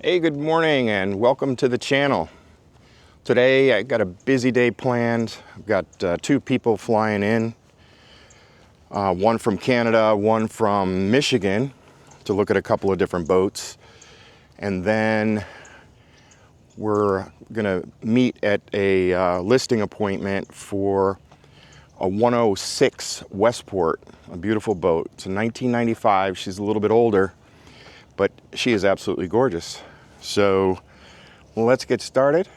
Hey, good morning and welcome to the channel. Today I got a busy day planned. I've got two people flying in, one from Canada, one from Michigan, to look at a couple of different boats. And then we're gonna meet at a listing appointment for a 106 Westport, a beautiful boat. It's a 1995, she's a little bit older, but she is absolutely gorgeous. So let's get started.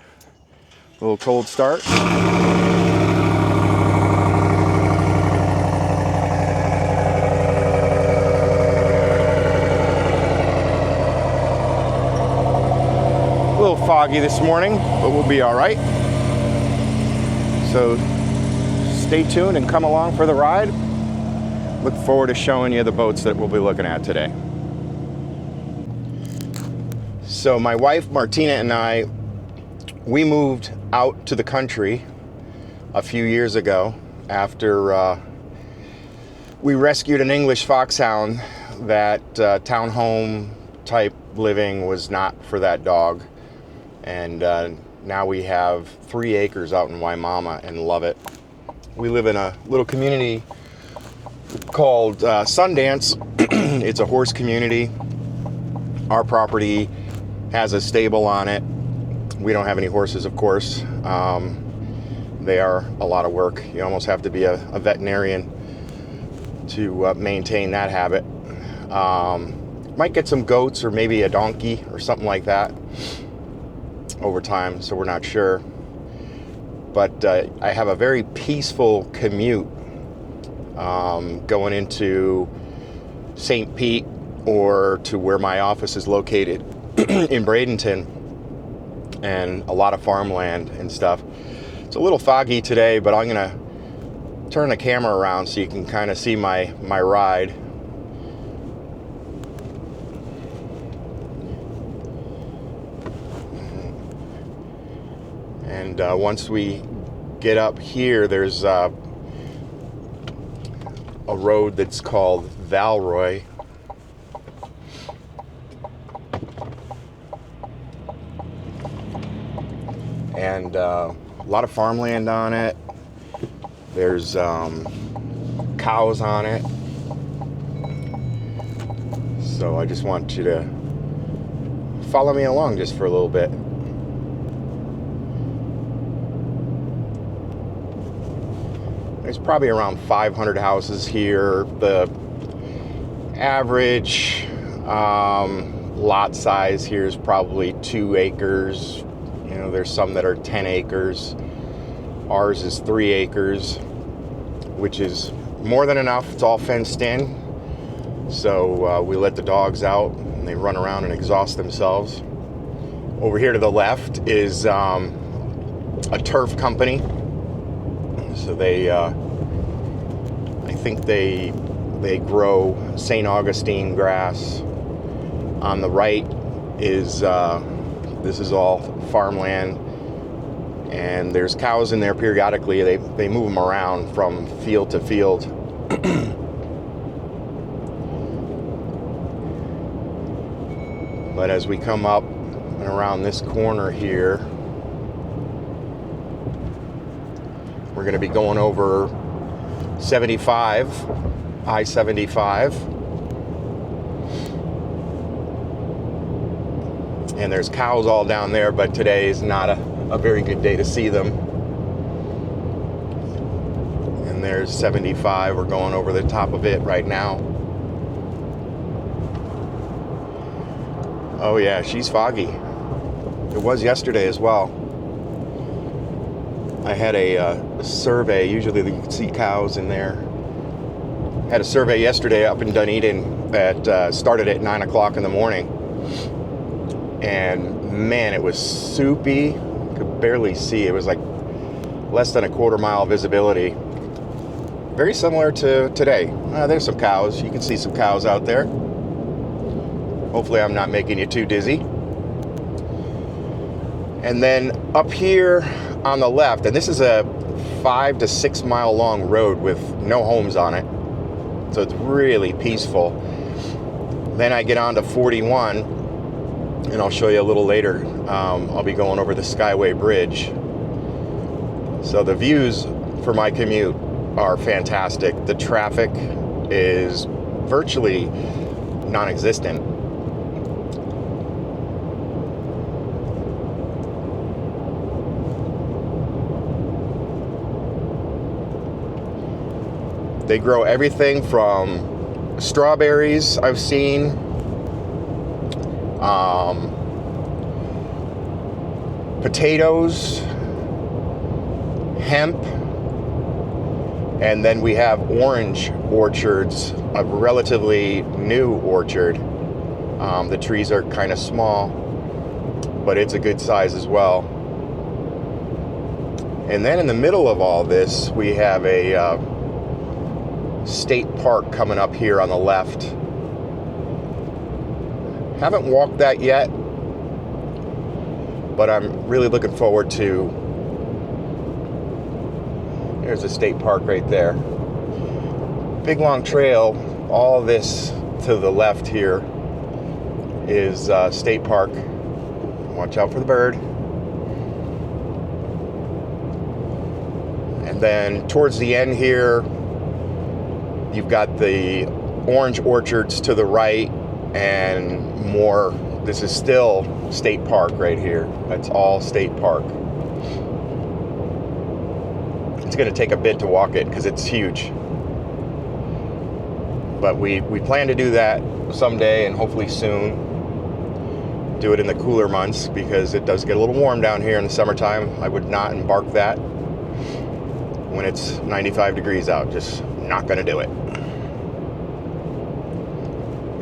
A little cold start. A little foggy this morning, but we'll be all right. So stay tuned and come along for the ride. Look forward to showing you the boats that we'll be looking at today. So my wife Martina and I, we moved out to the country a few years ago after we rescued an English foxhound. That townhome type living was not for that dog, and now we have 3 acres out in Waimama and love it. We live in a little community called Sundance. It's a horse community. Our property has a stable on it. We don't have any horses, of course. They are a lot of work. You almost have to be a veterinarian to maintain that habit. Might get some goats or maybe a donkey or something like that over time, so we're not sure. But I have a very peaceful commute going into St. Pete or to where my office is located in Bradenton, and a lot of farmland and stuff. It's a little foggy today, but I'm gonna turn the camera around so you can kind of see my ride. And once we get up here, there's a road that's called Valroy. And a lot of farmland on it. There's cows on it. So I just want you to follow me along just for a little bit. There's probably around 500 houses here. The average lot size here is probably 2 acres. You know, there's some that are 10 acres. Ours is 3 acres, which is more than enough. It's all fenced in. So we let the dogs out and they run around and exhaust themselves. Over here to the left is a turf company. So they, I think they grow St. Augustine grass. On the right is, this is all farmland, and there's cows in there periodically. They move them around from field to field. But as we come up and around this corner here, we're going to be going over 75, I-75. And there's cows all down there, but today is not a very good day to see them. And there's 75. We're going over the top of it right now. Oh yeah, she's foggy. It was yesterday as well. I had a survey. Usually you can see cows in there. Had a survey yesterday up in Dunedin that started at 9 o'clock in the morning. And man, it was soupy. Could barely see. It was like less than a quarter-mile visibility. Very similar to today. There's some cows. You can see some cows out there. Hopefully I'm not making you too dizzy. And then up here on the left, and this is a 5 to 6 mile long road with no homes on it. So it's really peaceful. Then I get on to 41. and I'll show you a little later. I'll be going over the Skyway Bridge. So the views for my commute are fantastic. The traffic is virtually non-existent. They grow everything from strawberries I've seen, potatoes, hemp, and then we have orange orchards, a relatively new orchard. The trees are kind of small, but it's a good size as well. And then in the middle of all this, we have a state park coming up here on the left. Haven't walked that yet, but I'm really looking forward to. There's a state park right there. Big long trail. All this to the left here is state park. Watch out for the bird. And then towards the end here, you've got the orange orchards to the right and more. This is still state park right here. That's all state park. It's going to take a bit to walk it because it's huge. But we plan to do that someday and hopefully soon. Do it in the cooler months because it does get a little warm down here in the summertime. I would not embark that when it's 95 degrees out. Just not going to do it.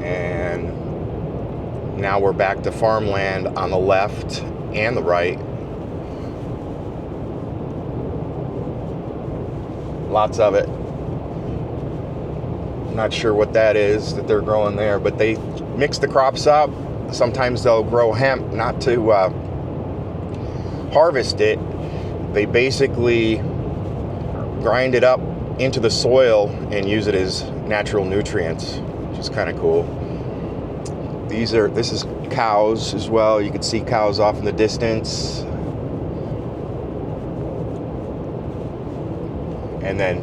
And now we're back to farmland on the left and the right. Lots of it. Not sure what that is that they're growing there, but they mix the crops up. Sometimes they'll grow hemp not to harvest it. They basically grind it up into the soil and use it as natural nutrients, which is kind of cool. This is cows as well. You can see cows off in the distance. And then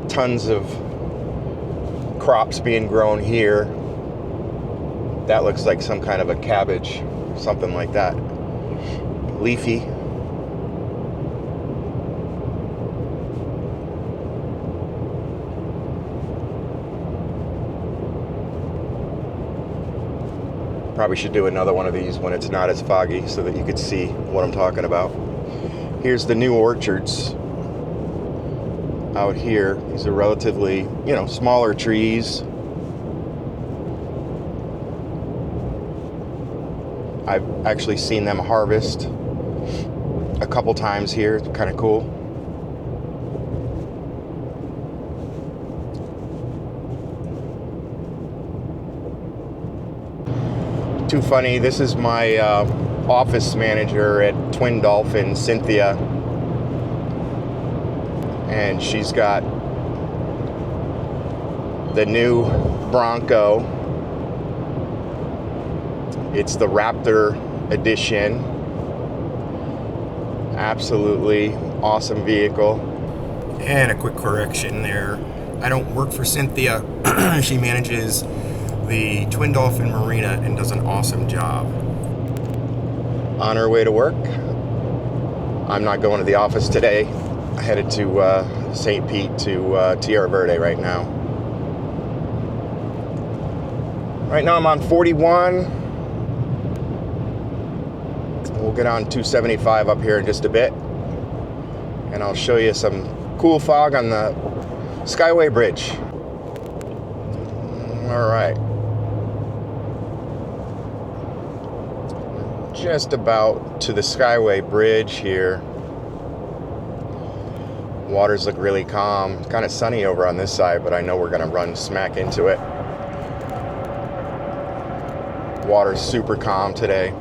tons of crops being grown here. That looks like some kind of a cabbage, something like that. Leafy. Probably should do another one of these when it's not as foggy so that you could see what I'm talking about. Here's the new orchards out here. These are relatively, smaller trees. I've actually seen them harvest a couple times here. It's kind of cool. Too funny. This is my office manager at Twin Dolphin, Cynthia. And she's got the new Bronco. It's the Raptor edition. Absolutely awesome vehicle. And a quick correction there. I don't work for Cynthia. She manages the Twin Dolphin Marina and does an awesome job. On her way to work. I'm not going to the office today. I headed to St. Pete to Tierra Verde right now. Right now I'm on 41. We'll get on 275 up here in just a bit. And I'll show you some cool fog on the Skyway Bridge. All right. Just about to the Skyway Bridge here. Waters look really calm. It's kind of sunny over on this side, but I know we're going to run smack into it. Water's super calm today.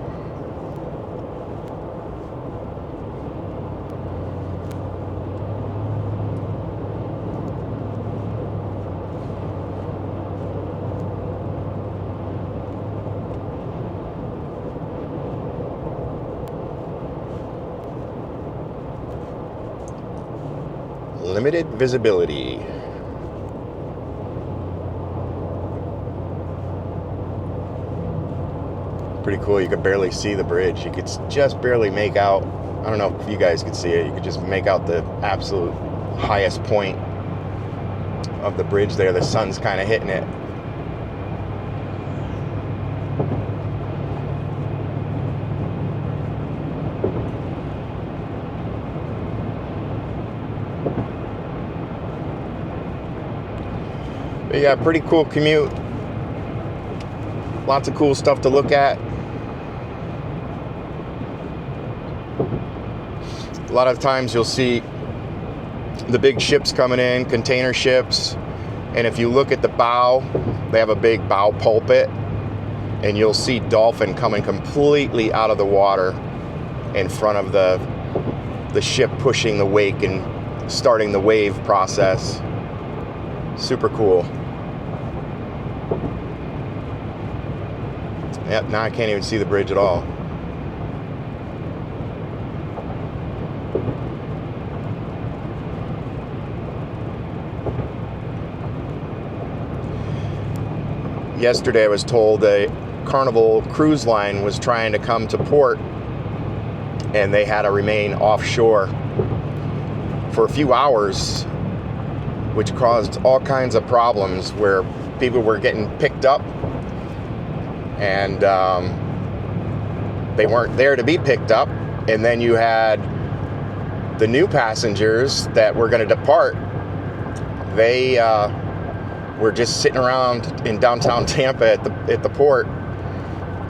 limited visibility. Pretty cool. You could barely see the bridge. You could just barely make out, I don't know if you guys could see it, you could just make out the absolute highest point of the bridge there. The sun's kind of hitting it. But yeah, pretty cool commute. Lots of cool stuff to look at. A lot of times you'll see the big ships coming in, container ships, and if you look at the bow, they have a big bow pulpit, and you'll see dolphin coming completely out of the water in front of the ship, pushing the wake and starting the wave process. Super cool. Yep, now I can't even see the bridge at all. Yesterday I was told a Carnival cruise line was trying to come to port and they had to remain offshore for a few hours, which caused all kinds of problems where people were getting picked up and they weren't there to be picked up, and then you had the new passengers that were going to depart. They were just sitting around in downtown Tampa at the port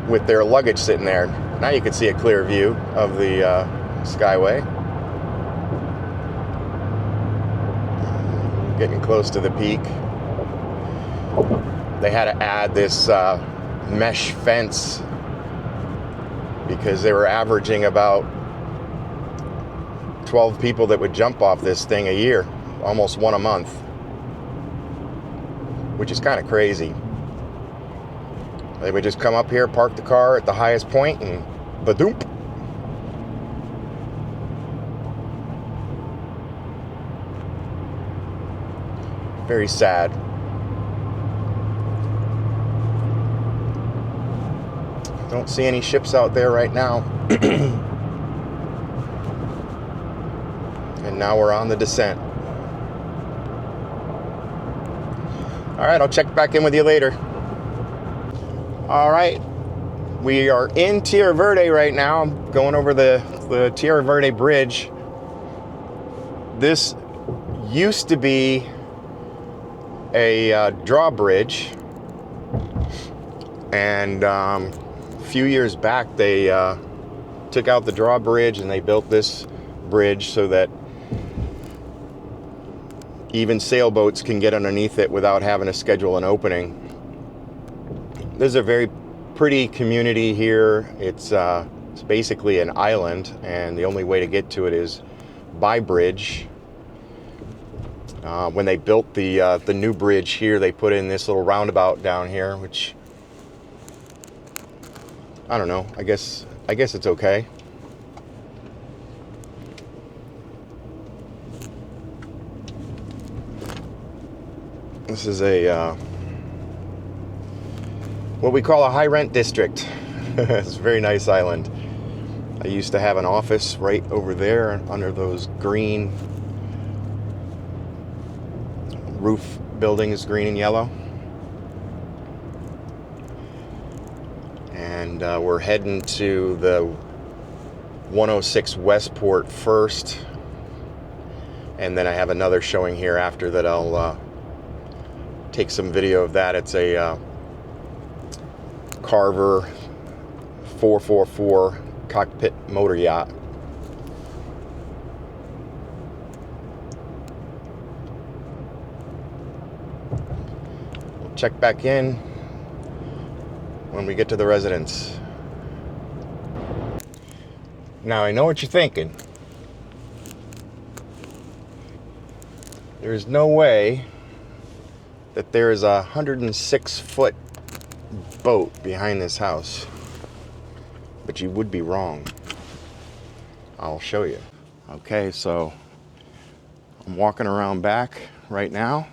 with their luggage sitting there. Now you can see a clear view of the Skyway. Getting close to the peak. They had to add this mesh fence because they were averaging about 12 people that would jump off this thing a year, almost one a month, which is kind of crazy. They would just come up here, park the car at the highest point, and badoop. Very sad. Don't see any ships out there right now. And now we're on the descent. All right, I'll check back in with you later. All right, we are in Tierra Verde right now. I'm going over the Tierra Verde Bridge. This used to be a drawbridge, and a few years back they took out the drawbridge and they built this bridge so that even sailboats can get underneath it without having to schedule an opening. This is a very pretty community here. It's basically an island, and the only way to get to it is by bridge. When they built the new bridge here, they put in this little roundabout down here, which I don't know. I guess it's okay. This is a what we call a high rent district. It's a very nice island. I used to have an office right over there under those green roof buildings, green and yellow. And we're heading to the 106 Westport first. And then I have another showing here after that. I'll take some video of that. It's a Carver 444 cockpit motor yacht. We'll check back in when we get to the residence. Now I know what you're thinking. There's no way that there is a 106-foot boat behind this house. But you would be wrong. I'll show you. Okay, so I'm walking around back right now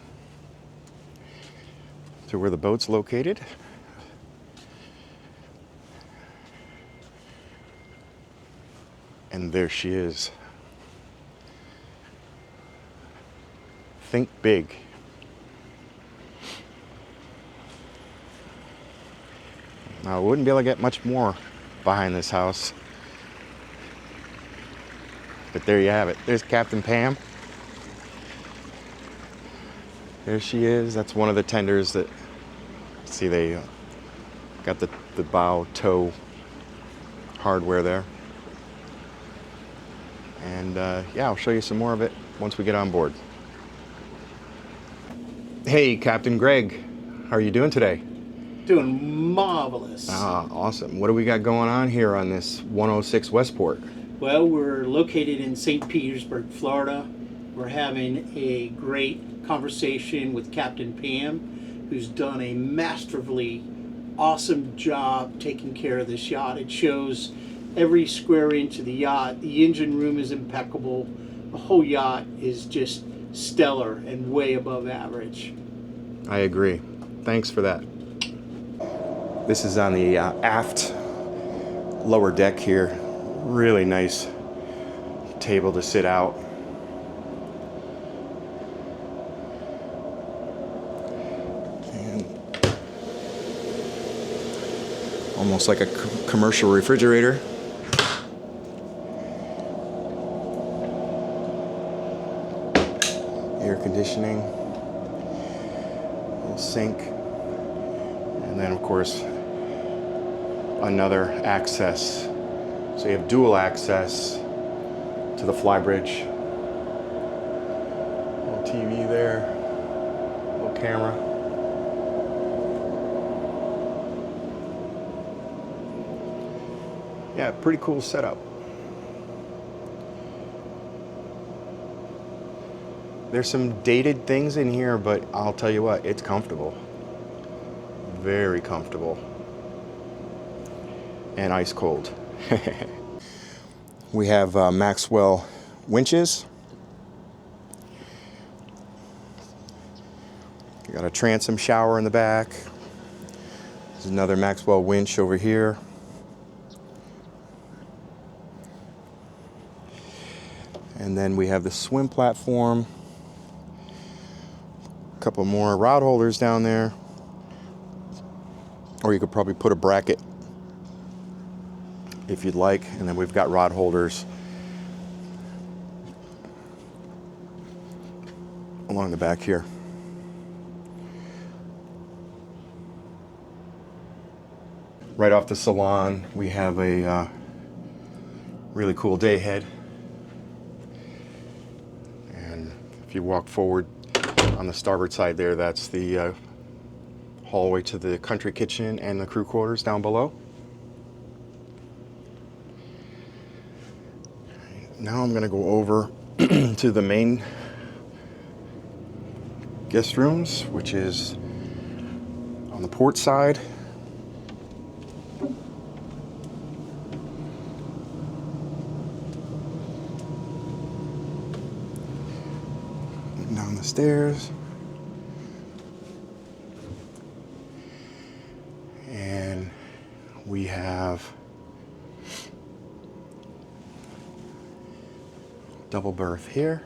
to where the boat's located. And there she is. Think big. Now, I wouldn't be able to get much more behind this house. But there you have it. There's Captain Pam. There she is. That's one of the tenders that, see, they got the bow tow hardware there. And yeah, I'll show you some more of it once we get on board. Hey, Captain Greg. How are you doing today? Doing marvelous. Ah, awesome. What do we got going on here on this 106 Westport? Well, we're located in St. Petersburg, Florida. We're having a great conversation with Captain Pam, who's done a masterfully awesome job taking care of this yacht. It shows every square inch of the yacht. The engine room is impeccable. The whole yacht is just stellar and way above average. I agree. Thanks for that. This is on the aft lower deck here. Really nice table to sit out. And almost like a commercial refrigerator. Air conditioning, little sink, and then of course another access. So you have dual access to the flybridge. Little TV there, little camera. Yeah, pretty cool setup. There's some dated things in here, but I'll tell you what, it's comfortable. Very comfortable. And ice cold. We have Maxwell winches. You got a transom shower in the back. There's another Maxwell winch over here. And then we have the swim platform. A couple more rod holders down there. Or you could probably put a bracket if you'd like. And then we've got rod holders along the back here. Right off the salon, we have a really cool day head. And if you walk forward on the starboard side there, that's the hallway to the country kitchen and the crew quarters down below. Now I'm going to go over to the main guest rooms, which is on the port side. Down the stairs. And we have double berth here.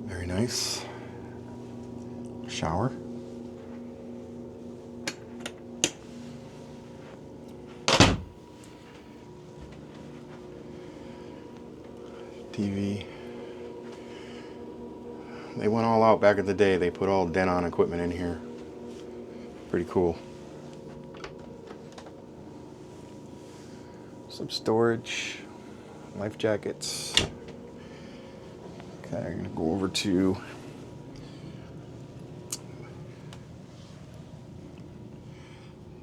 Very nice. Shower. TV. They went all out back in the day. They put all Denon equipment in here. Pretty cool. Some storage, life jackets. Okay, I'm gonna go over to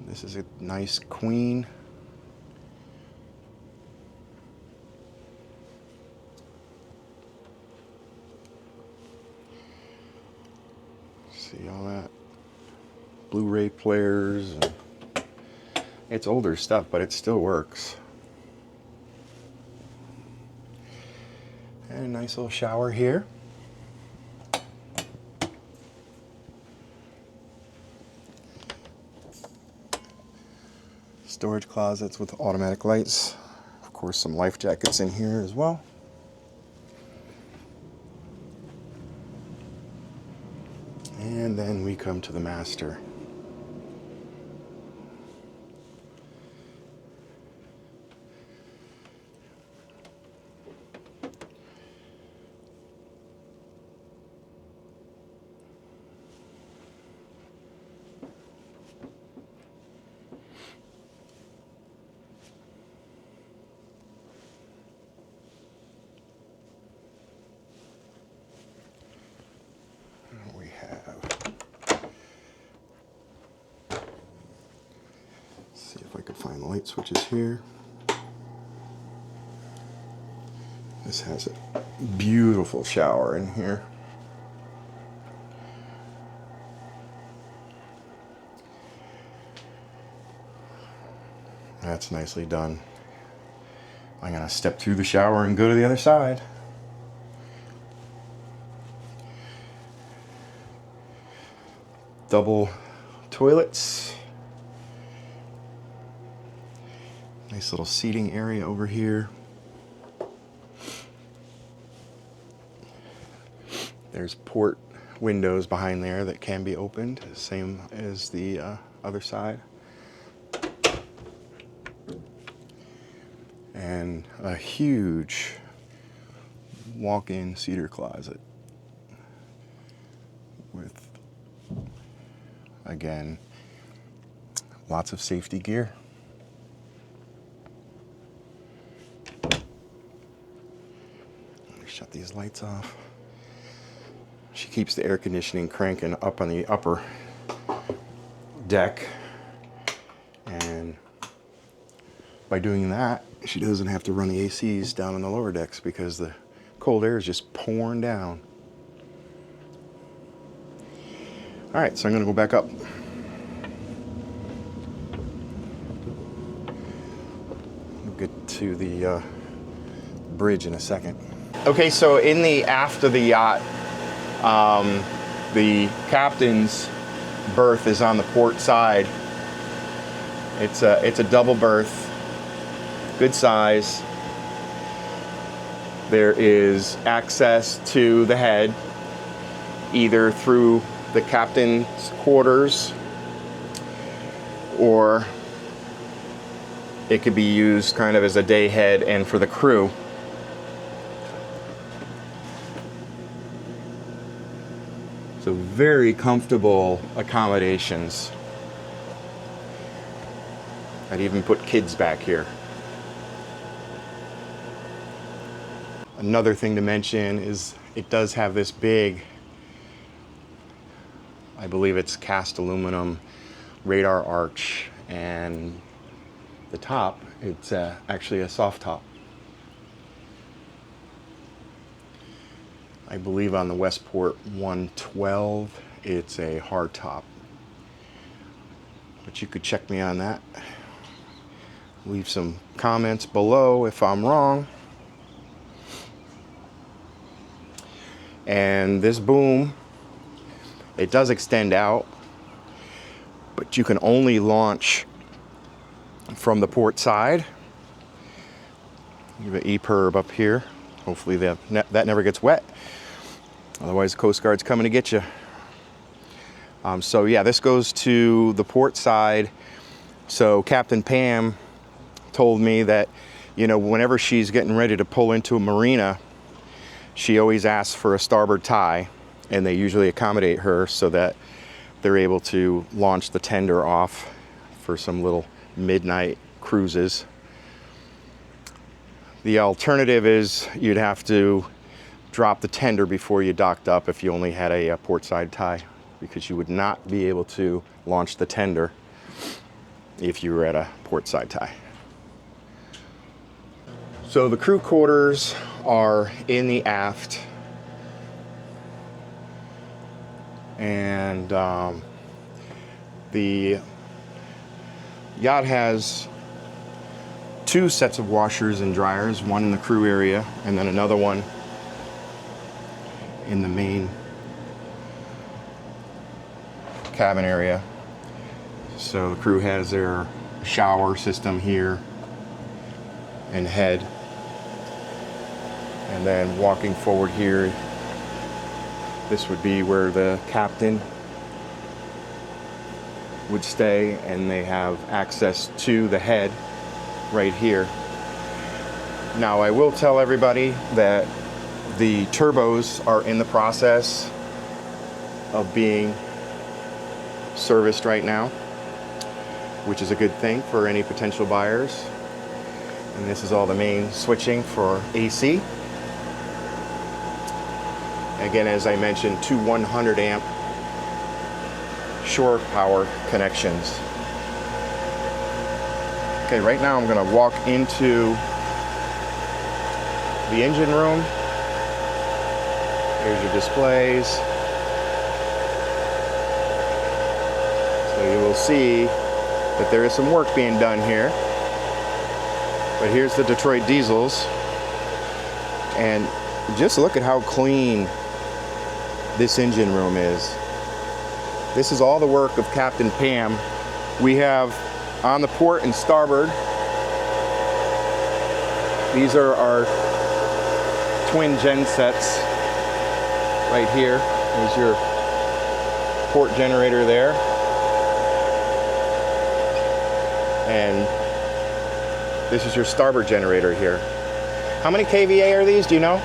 this is a nice queen. See all that? Blu-ray players. And it's older stuff, but it still works. And a nice little shower here. Storage closets with automatic lights. Of course, some life jackets in here as well. And then we come to the master. We have, see if I can find the light switches here. This has a beautiful shower in here. That's nicely done. I'm gonna step through the shower and go to the other side. Double toilets. Nice little seating area over here. There's port windows behind there that can be opened, same as the other side. And a huge walk-in cedar closet with, again, lots of safety gear. Let me shut these lights off. She keeps the air conditioning cranking up on the upper deck, and by doing that, she doesn't have to run the ACs down on the lower decks because the cold air is just pouring down. All right, so I'm gonna go back up. We'll get to the bridge in a second. Okay, so in the aft of the yacht, the captain's berth is on the port side. It's a double berth, good size. There is access to the head either through the captain's quarters, or it could be used kind of as a day head and for the crew. So very comfortable accommodations. I'd even put kids back here. Another thing to mention is it does have this big, I believe it's cast aluminum radar arch, and the top, it's actually a soft top. I believe on the Westport 112, it's a hard top. But you could check me on that. Leave some comments below if I'm wrong. And this boom, it does extend out, but you can only launch from the port side. You have an E-perb up here. Hopefully that never gets wet. Otherwise, the Coast Guard's coming to get you. So yeah, this goes to the port side. So Captain Pam told me that, you know, whenever she's getting ready to pull into a marina, she always asks for a starboard tie, and they usually accommodate her so that they're able to launch the tender off for some little midnight cruises. The alternative is you'd have to drop the tender before you docked up if you only had a port side tie, because you would not be able to launch the tender if you were at a port side tie. So the crew quarters are in the aft. And the yacht has 2 sets of washers and dryers, one in the crew area and then another one in the main cabin area. So the crew has their shower system here and head. And then walking forward here, this would be where the captain would stay, and they have access to the head right here. Now I will tell everybody that the turbos are in the process of being serviced right now, which is a good thing for any potential buyers. And this is all the main switching for AC. Again, as I mentioned, 2 100 amp shore power connections. Okay, right now I'm going to walk into the engine room. Here's your displays. So you will see that there is some work being done here. But here's the Detroit diesels. And just look at how clean this engine room is. This is all the work of Captain Pam. We have on the port and starboard, these are our twin gen sets right here. There's your port generator there. And this is your starboard generator here. How many kVA are these? Do you know?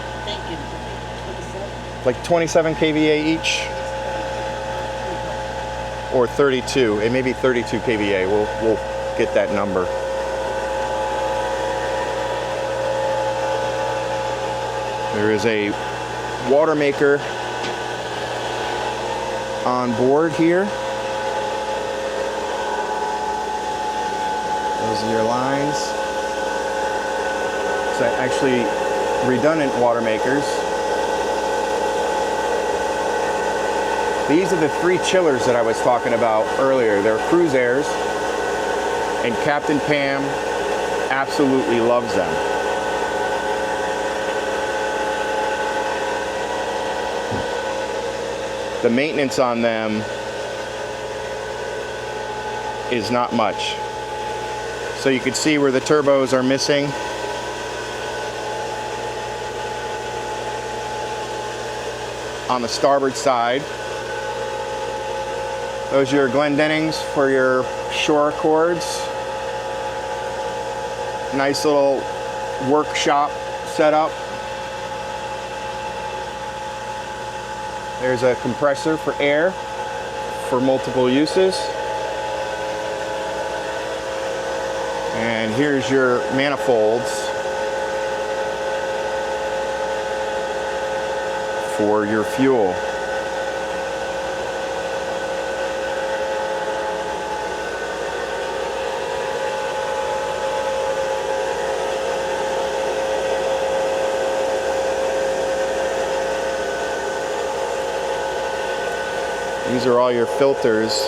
Like 27 kVA each? Or 32. It may be 32 kVA. We'll get that number. There is a water maker on board here. Those are your lines. It's actually redundant water makers. These are the 3 chillers that I was talking about earlier. They're cruise airs, and Captain Pam absolutely loves them. The maintenance on them is not much. So you can see where the turbos are missing. On the starboard side, those are your Glendennings for your shore cords. Nice little workshop setup. There's a compressor for air for multiple uses. And here's your manifolds for your fuel. These are all your filters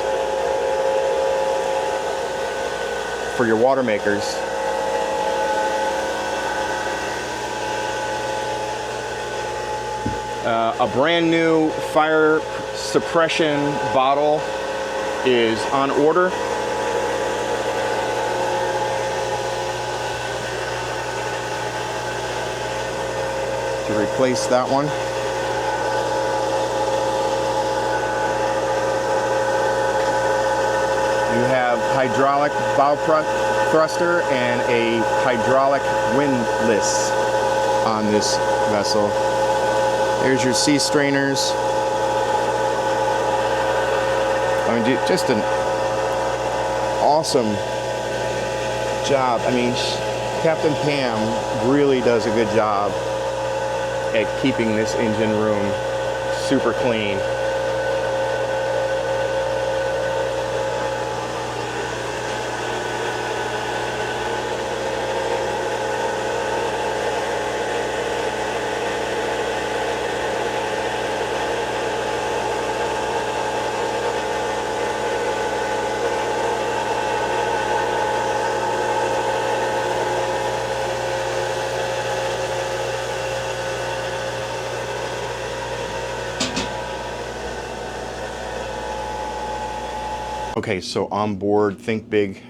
for your water makers. A brand new fire suppression bottle is on order. To replace that one. You have hydraulic bow thruster and a hydraulic windlass on this vessel. There's your sea strainers. I mean, just an awesome job. I mean, Captain Pam really does a good job at keeping this engine room super clean. Okay, so on board, think big.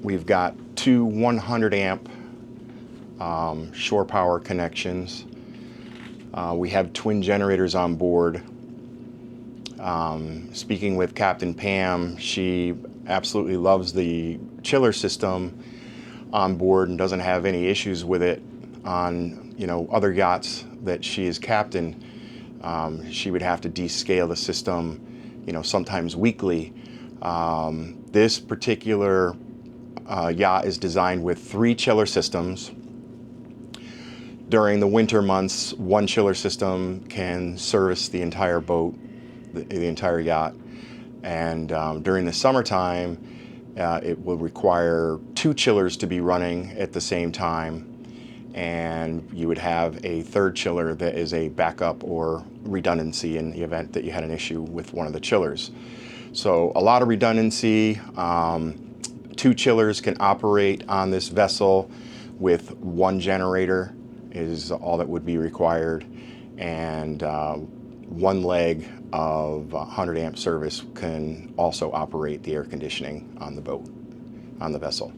We've got two 100 amp shore power connections. We have twin generators on board. Speaking with Captain Pam, she absolutely loves the chiller system on board and doesn't have any issues with it on, you know, other yachts that she is captain. She would have to descale the system, you know, sometimes weekly. This particular yacht is designed with 3 chiller systems. During the winter months, one chiller system can service the entire boat, the entire yacht. And during the summertime, it will require 2 chillers to be running at the same time. And you would have a third chiller that is a backup or redundancy in the event that you had an issue with one of the chillers. So a lot of redundancy. 2 chillers can operate on this vessel with 1 generator is all that would be required, and 1 leg of 100 amp service can also operate the air conditioning on the boat, on the vessel.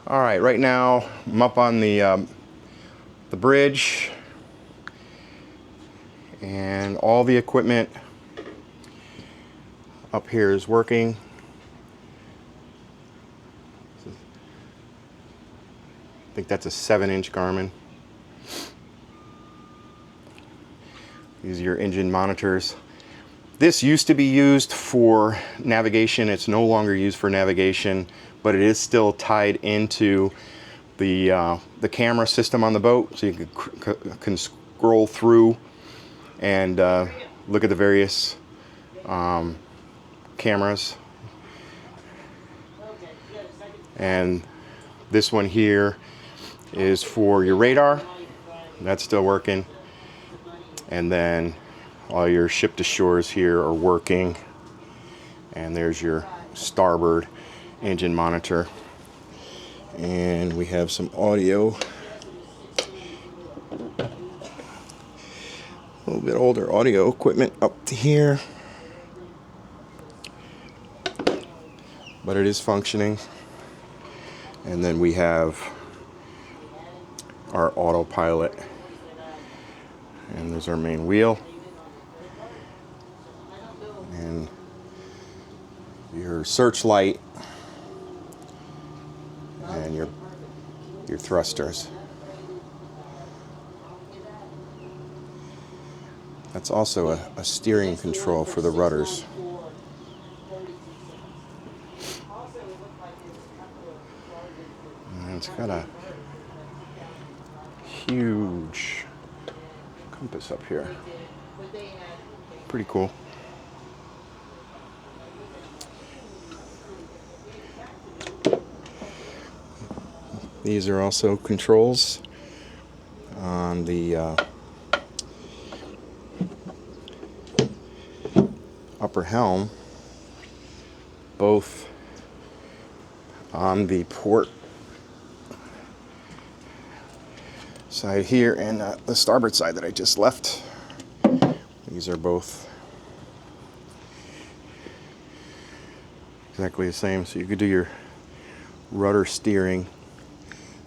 All right, right now I'm up on the bridge, and all the equipment up here is working. I think that's a 7-inch Garmin. These are your engine monitors. This used to be used for navigation. It's no longer used for navigation, but it is still tied into the camera system on the boat, so you can scroll through and look at the various cameras. And this one here is for your radar. That's still working. And then all your ship to shores here are working. And there's your starboard engine monitor. And we have some audio. A little bit older audio equipment up to here. But it is functioning. And then we have our autopilot, and there's our main wheel, and your searchlight, and your thrusters. That's also a steering control for the rudders. And it's got a huge compass up here. Pretty cool. These are also controls on the upper helm, both on the port side here and the starboard side that I just left. These are both exactly the same, so you could do your rudder steering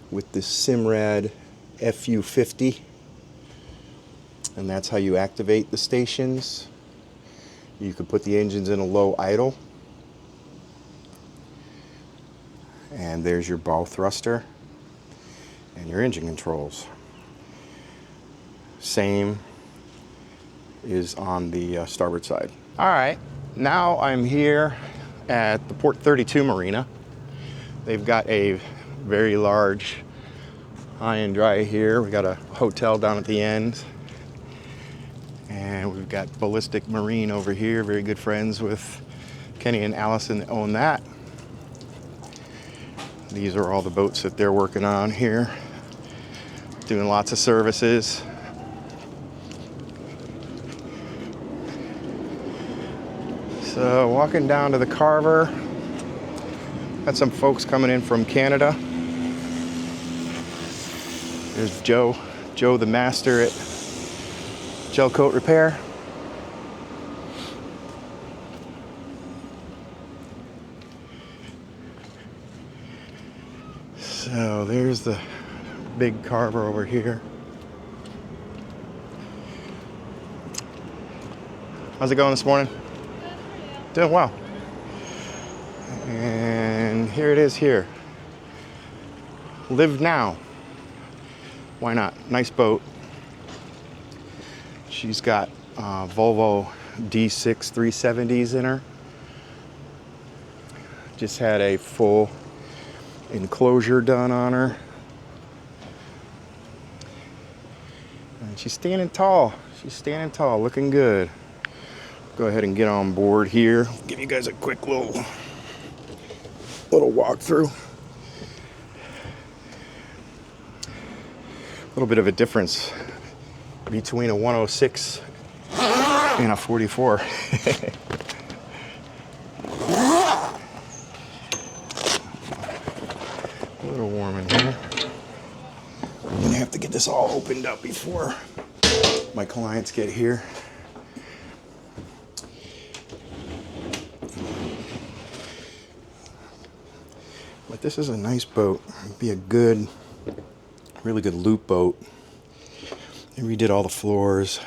with the Simrad FU50, and that's how you activate the stations. You could put the engines in a low idle, and there's your bow thruster and your engine controls. Same is on the starboard side. All right, now I'm here at the Port 32 Marina. They've got a very large high and dry here. We got a hotel down at the end, and we've got Ballistic Marine over here. Very good friends with Kenny and Allison that own that. These are all the boats that they're working on here, doing lots of services. So walking down to the Carver, got some folks coming in from Canada. There's Joe the master at Gel Coat Repair. So there's the big Carver over here. How's it going this morning? Good for you. Doing well. And here it is here. Live now. Why not? Nice boat. She's got Volvo D6 370s in her. Just had a full enclosure done on her. And she's standing tall. She's standing tall, looking good. Go ahead and get on board here. Give you guys a quick little walkthrough. A little bit of a difference between a 106 and a 44. A little warm in here. I'm gonna have to get this all opened up before my clients get here. But this is a nice boat. It'd be a good, really good loop boat. They redid all the floors.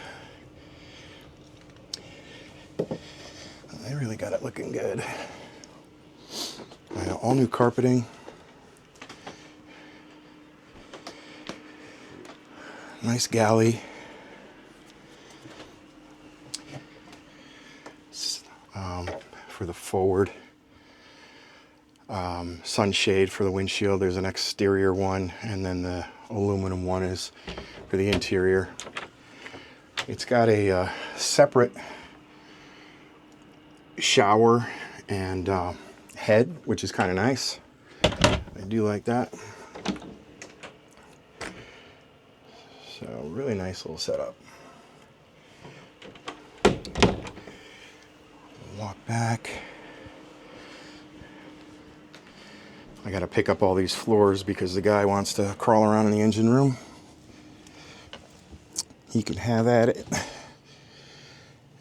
They really got it looking good. All new carpeting. Nice galley. For the forward. Sunshade for the windshield. There's an exterior one, and then the aluminum one is for the interior. It's got a separate shower and head, which is kind of nice. I do like that. So really nice little setup. Walk back. I gotta pick up all these floors because the guy wants to crawl around in the engine room. He can have at it.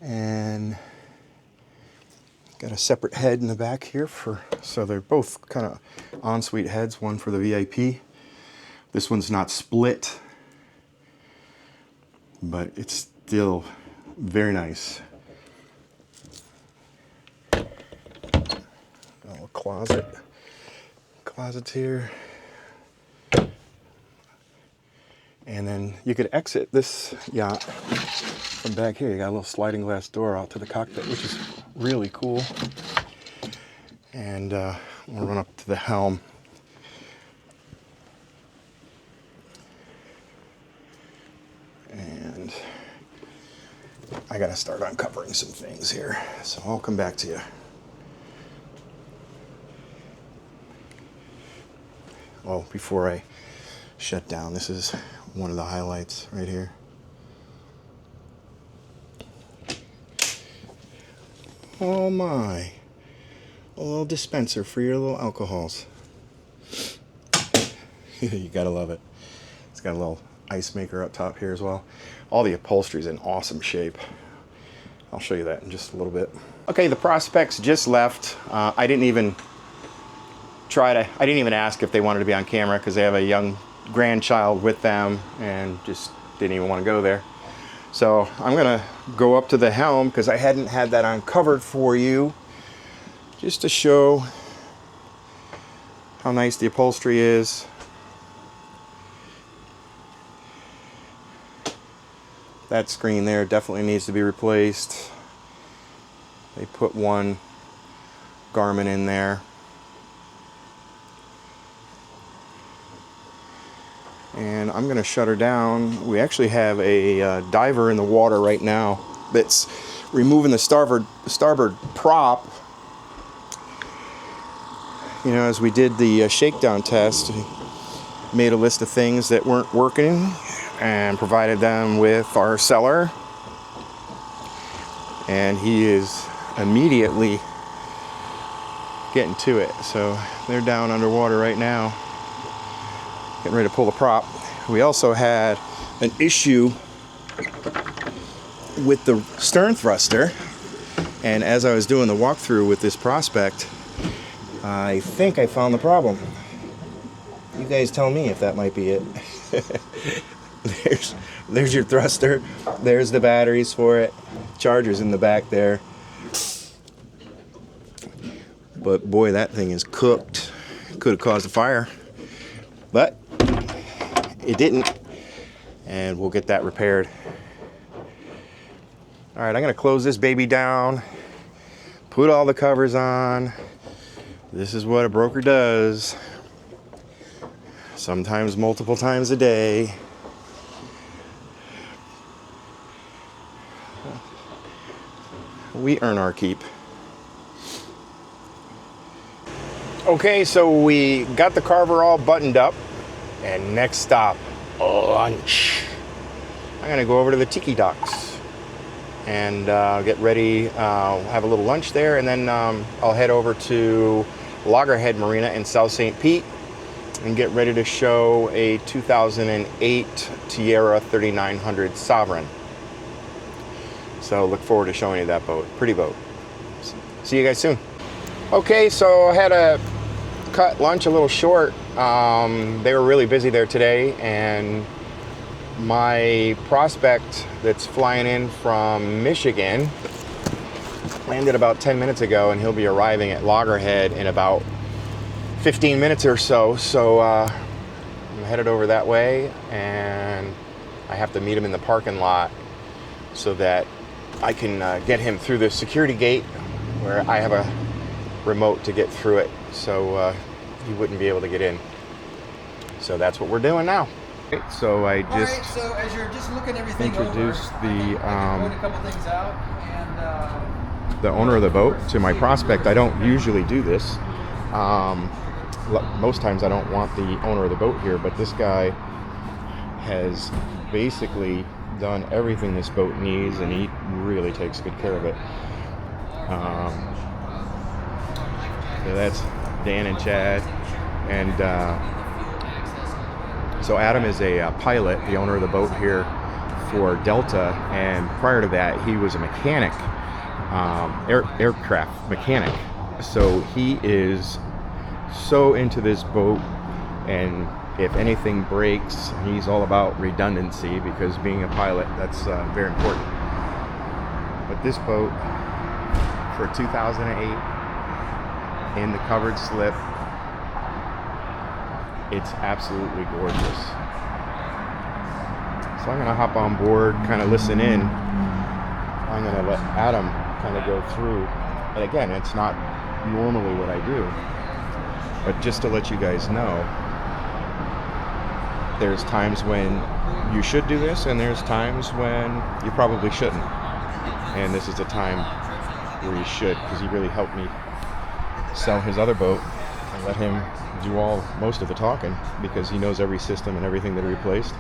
And got a separate head in the back here so they're both kind of ensuite heads, one for the VIP. This one's not split, but it's still very nice. Got a little closets here. And then you could exit this yacht from back here. You got a little sliding glass door out to the cockpit, which is really cool. And we'll run up to the helm. And I gotta start uncovering some things here, so I'll come back to you. Oh, before I shut down, this is one of the highlights right here. Oh my, a little dispenser for your little alcohols. You gotta love it. It's got a little ice maker up top here as well. All the upholstery is in awesome shape. I'll show you that in just a little bit. Okay, the prospects just left. I didn't even ask if they wanted to be on camera because they have a young grandchild with them and just didn't even want to go there. So I'm gonna go up to the helm because I hadn't had that uncovered for you, just to show how nice the upholstery is. That screen there definitely needs to be replaced. They put one garment in there. And I'm going to shut her down. We actually have a diver in the water right now that's removing the starboard prop. You know, as we did the shakedown test, we made a list of things that weren't working and provided them with our seller. And he is immediately getting to it. So they're down underwater right now, getting ready to pull the prop. We also had an issue with the stern thruster, and as I was doing the walkthrough with this prospect, I think I found the problem. You You guys tell me if that might be it. There's your thruster. There's the batteries for it. Charger's in the back there. But boy, that thing is cooked. Could have caused a fire, but it didn't. And we'll get that repaired. All right, I'm gonna close this baby down, put all the covers on. This is what a broker does. Sometimes multiple times a day. We earn our keep. Okay, so we got the Carver all buttoned up, and next stop, lunch. I'm gonna go over to the Tiki Docks and get ready, have a little lunch there, and then I'll head over to Loggerhead Marina in South St. Pete and get ready to show a 2008 Tierra 3900 Sovereign. So look forward to showing you that boat. Pretty boat. See you guys soon. Okay, so I had to cut lunch a little short. They were really busy there today, and my prospect that's flying in from Michigan landed about 10 minutes ago, and he'll be arriving at Loggerhead in about 15 minutes or so. So I'm headed over that way, and I have to meet him in the parking lot so that I can get him through the security gate where I have a remote to get through it, so he wouldn't be able to get in. So that's what we're doing now. So I just so as you're just looking everything introduced over, the I can point a couple things out, and the owner of the boat to my prospect. I don't usually do this. Most times I don't want the owner of the boat here, but this guy has basically done everything this boat needs, and he really takes good care of it. So that's Dan and Chad, and so Adam is a pilot, the owner of the boat here for Delta, and prior to that he was a mechanic, aircraft mechanic. So he is so into this boat, and if anything breaks, he's all about redundancy, because being a pilot, that's very important. But this boat for 2008 in the covered slip, it's absolutely gorgeous. So I'm gonna hop on board, kind of listen in. I'm gonna let Adam kind of go through. And again, it's not normally what I do, but just to let you guys know, there's times when you should do this, and there's times when you probably shouldn't. And this is a time where you should, because he really helped me sell his other boat and let him do most of the talking, because he knows every system and everything that he replaced.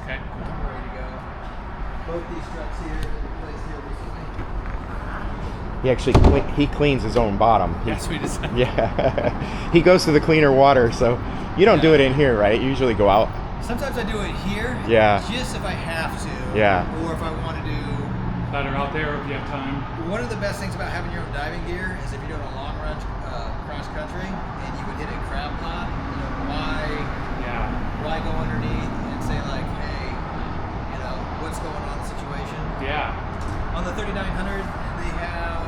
okay, ready to go. Both these struts here that we placed here recently. He actually he cleans his own bottom. That's sweet as hell. Yeah, he goes to the cleaner water. So you don't do it in here, right? You usually go out. Sometimes I do it here. Yeah. Just if I have to. Yeah. Or if I want to do. Better out there if you have time. One of the best things about having your own diving gear is if you're doing a long run cross country and you would hit a crab pot, you know, why go underneath and say like, hey, you know, what's going on in the situation? Yeah. On the 3900, they have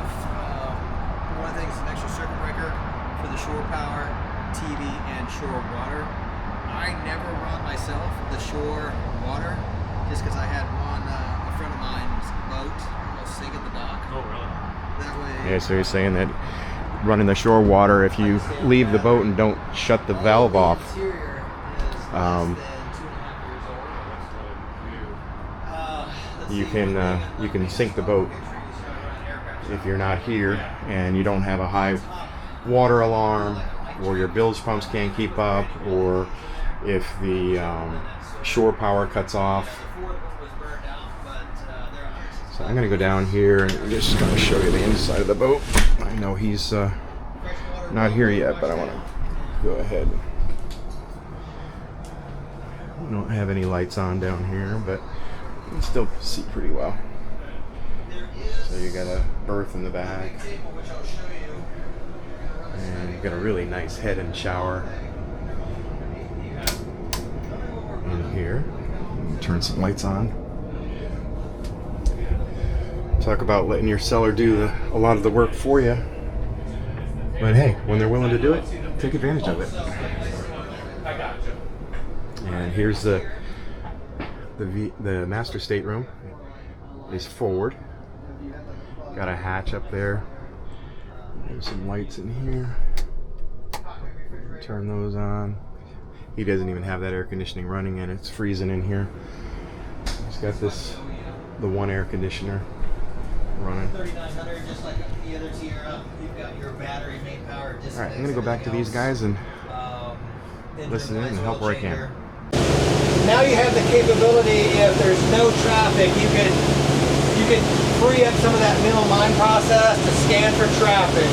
one of the things, an extra circuit breaker for the shore power, TV, and shore water. I never run myself the shore water just because I had one a friend of mine's boat almost sink at the dock. Oh, really? That way. Yeah. So you're saying that running the shore water, if you leave the boat and don't shut the valve off, Interior is less than 2.5 years old. you can sink the boat if you're not here and you don't have a high water alarm, or your bilge pumps can't keep up, or if the shore power cuts off. So I'm gonna go down here and I'm just gonna show you the inside of the boat. I know he's not here yet, but I want to go ahead. We don't have any lights on down here, but you can still see pretty well. So you got a berth in the back. And you've got a really nice head and shower in here. Turn some lights on. Talk about letting your seller do a lot of the work for you. But hey, when they're willing to do it, take advantage of it. And here's the master stateroom. Is forward. Got a hatch up there. There's some lights in here. Turn those on. He doesn't even have that air conditioning running, and it's freezing in here. He's got the one air conditioner running. 3900, just like the other Tierra. You've got your battery main power. All right, I'm gonna go back to these guys and listen in and help where I can. Now you have the capability, if there's no traffic, you could free up some of that middle mind process to scan for traffic,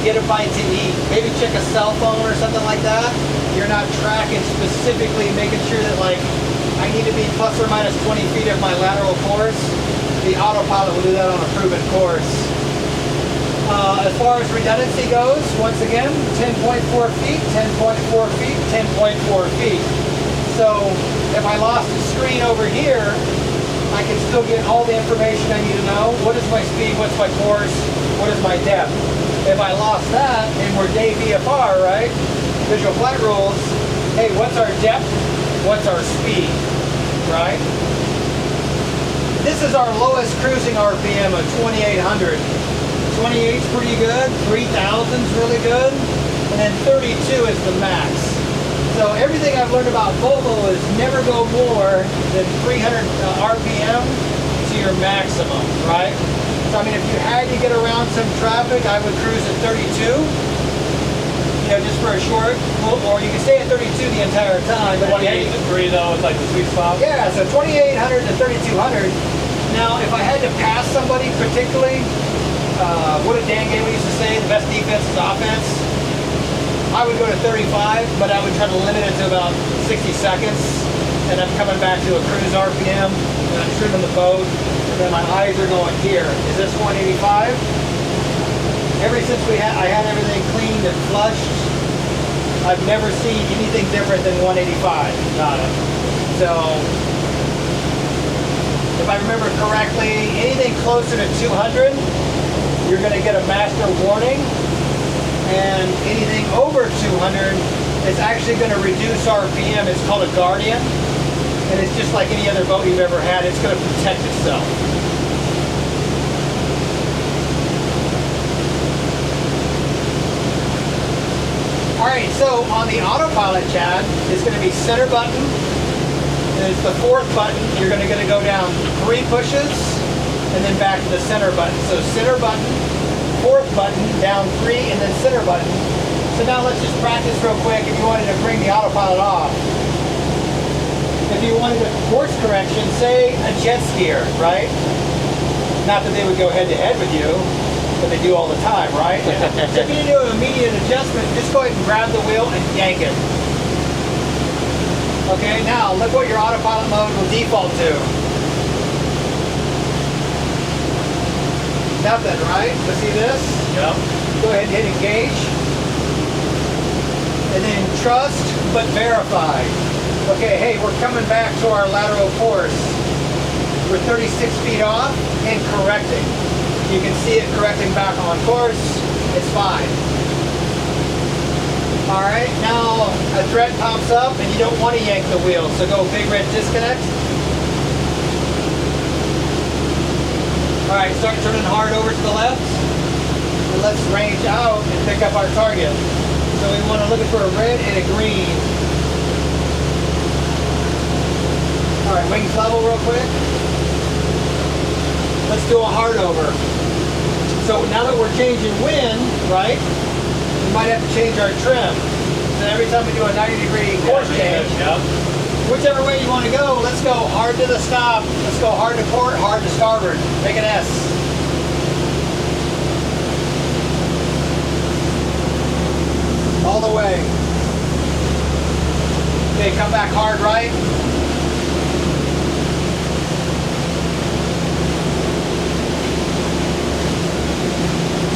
get a bite to eat, maybe check a cell phone or something like that. You're not tracking specifically, making sure that like I need to be plus or minus 20 feet of my lateral course. The autopilot will do that on a proven course. As far as redundancy goes, once again, 10.4 feet, 10.4 feet, 10.4 feet. So if I lost the screen over here, I can still get all the information I need to know. What is my speed? What's my course? What is my depth? If I lost that and we're day VFR, right? Visual flight rules. Hey, what's our depth? What's our speed? Right? This is our lowest cruising RPM of 2,800. 28 is pretty good. 3,000 is really good. And then 32 is the max. So everything I've learned about Volvo is never go more than 300 RPM to your maximum, right? So I mean, if you had to get around some traffic, I would cruise at 32, you know, just for a short, or you can stay at 32 the entire time. But 28 to 3 though is like the sweet spot. Yeah, so 2,800 to 3,200. Now, if I had to pass somebody particularly, what did Dan Gateway used to say? The best defense is offense. I would go to 35, but I would try to limit it to about 60 seconds. And I'm coming back to a cruise RPM, and I'm trimming the boat, and then my eyes are going here. Is this 185? Ever since I had everything cleaned and flushed, I've never seen anything different than 185. Got it. So, if I remember correctly, anything closer to 200, you're going to get a master warning. And anything over 200 is actually going to reduce RPM. It's called a guardian. And it's just like any other boat you've ever had. It's going to protect itself. Alright, so on the autopilot, Chad, it's going to be center button. And it's the fourth button. You're going to go down 3 pushes and then back to the center button. So center button, fourth button, down 3, and then center button. So now let's just practice real quick if you wanted to bring the autopilot off. If you wanted a course correction, say a jet skier, right? Not that they would go head-to-head with you, but they do all the time, right? So if you need to do an immediate adjustment, just go ahead and grab the wheel and yank it. Okay, now look what your autopilot mode will default to. Nothing, right? Let's see this? Yep. Go ahead and hit engage. And then trust, but verify. Okay, hey, we're coming back to our lateral course. We're 36 feet off and correcting. You can see it correcting back on course. It's fine. All right, now a threat pops up and you don't want to yank the wheel, so go big red disconnect. All right, start turning hard over to the left. And let's range out and pick up our target. So we want to look for a red and a green. All right, wings level real quick. Let's do a hard over. So now that we're changing wind, right, we might have to change our trim. So every time we do a 90-degree course change, whichever way you want to go, let's go hard to the stop. Let's go hard to port, hard to starboard. Make an S. All the way. Okay, come back hard right.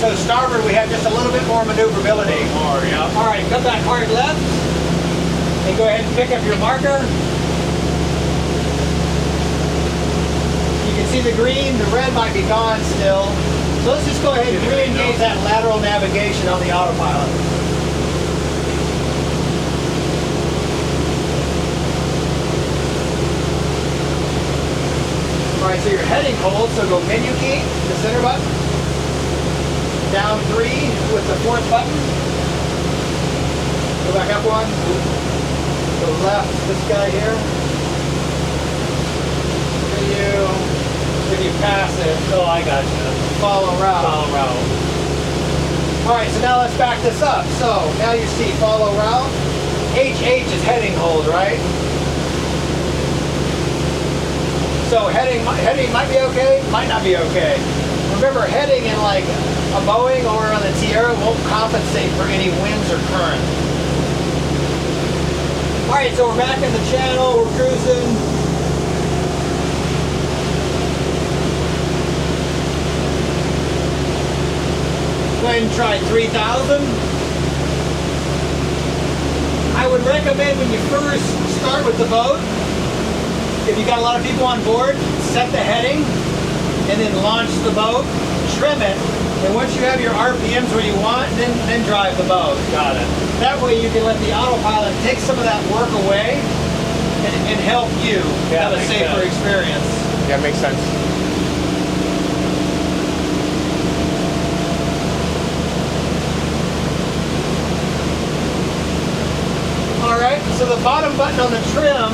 So starboard, we have just a little bit more more maneuverability. More, yeah. All right, cut that hard left, and go ahead and pick up your marker. You can see the green, the red might be gone still. So let's just go ahead and re-engage that lateral navigation on the autopilot. All right, so your heading hold, so go menu key, the center button, down 3 with the 4th button, go back up 1, go left, this guy here, then you pass it, Oh, I got you. follow route. Follow route. All right, so now let's back this up. So now you see follow route, HH is heading hold, right? So heading might be okay, might not be okay. Remember, heading in like a Boeing or on the Tierra won't compensate for any winds or current. All right, so we're back in the channel, we're cruising. Go ahead and try 3,000. I would recommend when you first start with the boat, if you've got a lot of people on board, set the heading and then launch the boat, trim it, and once you have your RPMs where you want, then drive the boat. Got it. That way you can let the autopilot take some of that work away and help you have a makes safer sense. experience. Yeah, makes sense. All right, so the bottom button on the trim,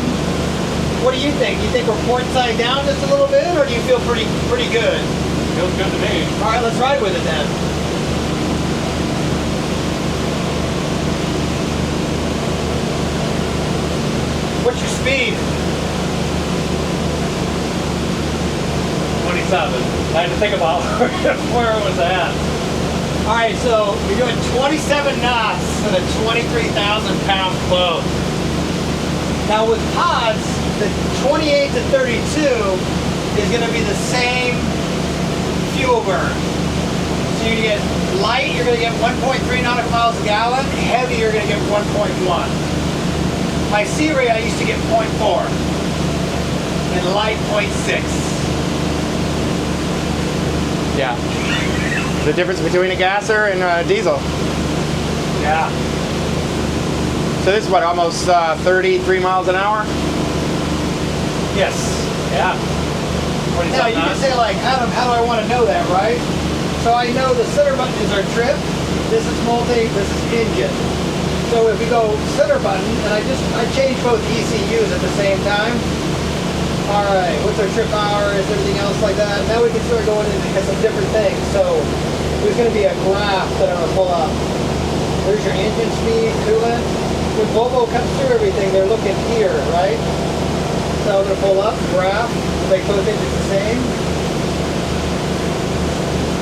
what do you think? You think we're port side down just a little bit, or do you feel pretty good? Feels good to me. All right, let's ride with it then. What's your speed? 27. I had to think about where it was at. All right, so you're doing 27 knots with a 23,000 pound boat. Now with pods, the 28 to 32 is going to be the same fuel burn. So you get light, you're going to get 1.3 nautical miles a gallon. Heavy, you're going to get 1.1. My sea rate, I used to get 0.4, and light 0.6. Yeah. The difference between a gasser and a diesel. Yeah. So this is what, almost 33 miles an hour? Yes. Yeah. Now you can say like, Adam, how do I want to know that, right? So I know the center button is our trip. This is multi, this is engine. So if we go center button, and I change both ECUs at the same time. All right, what's our trip hours, everything else like that. Now we can start going into some different things. So there's going to be a graph that I'm going to pull up. There's your engine speed, coolant. When Volvo comes through everything, they're looking here, right? So I'm going to pull up, graph, make both engines the same.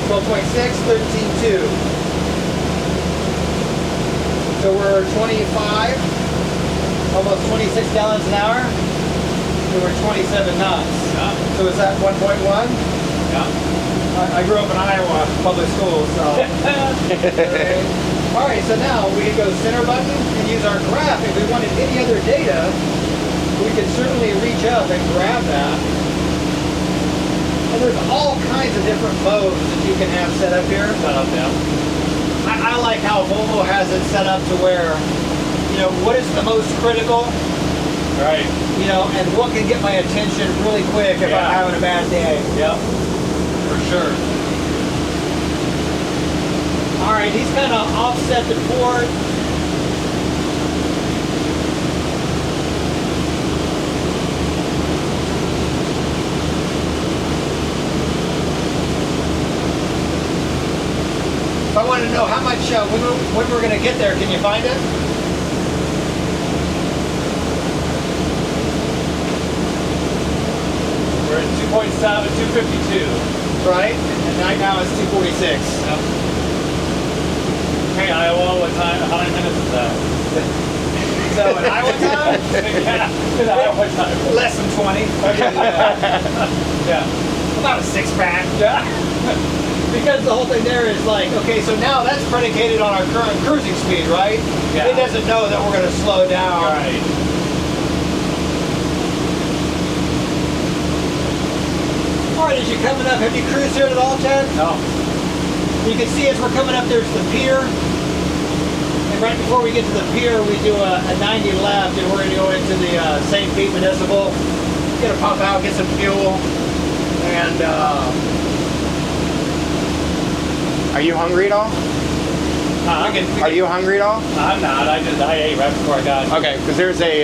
12.6, 13.2. So we're 25, almost 26 gallons an hour. So we're 27 knots. Yeah. So is that 1.1? Yeah. I grew up in Iowa, public schools, so. All right, so now we can go center button and use our graph. If we wanted any other data, we can certainly reach up and grab that. And there's all kinds of different modes that you can have set up here. Set up, yeah. I like how Volvo has it set up to where, you know, what is the most critical, Right. you know, and what can get my attention really quick if Yeah. I'm having a bad day. Yep. For sure. All right, he's kind of offset the port. If I wanted to know how much, when we're going to get there, can you find it? We're at 2.7, 252. Right? And right now it's 246. Yep. Hey, Iowa, what time? How many minutes is that? So in Iowa time, Yeah. In Iowa time. less than 20. Yeah. about a 6-pack. Yeah. Because the whole thing there is like, okay, so now that's predicated on our current cruising speed, right? Yeah. It doesn't know that we're going to slow down. Right. All right, as you're coming up, have you cruised here at all, Ted? No. You can see as we're coming up, there's the pier. And right before we get to the pier, we do a 90 left, and we're going to go into the St. Pete Municipal. Get a pump out, get some fuel, and Are you hungry at all? Huh? Are you hungry at all? I'm not. I ate right before I got here. Okay, because there's a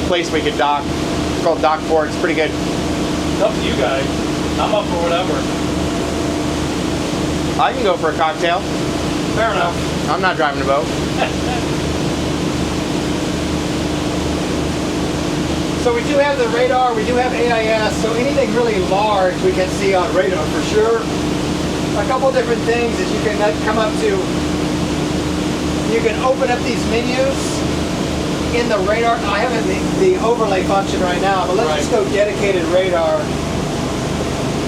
place we could dock. It's called Dock Port. It's pretty good. It's up to you guys. I'm up for whatever. I can go for a cocktail. fair enough. I'm not driving the boat. So we do have the radar, we do have AIS, so anything really large we can see on radar for sure. A couple different things that you can come up to. You can open up these menus in the radar. I have the overlay function right now, but let's just go dedicated radar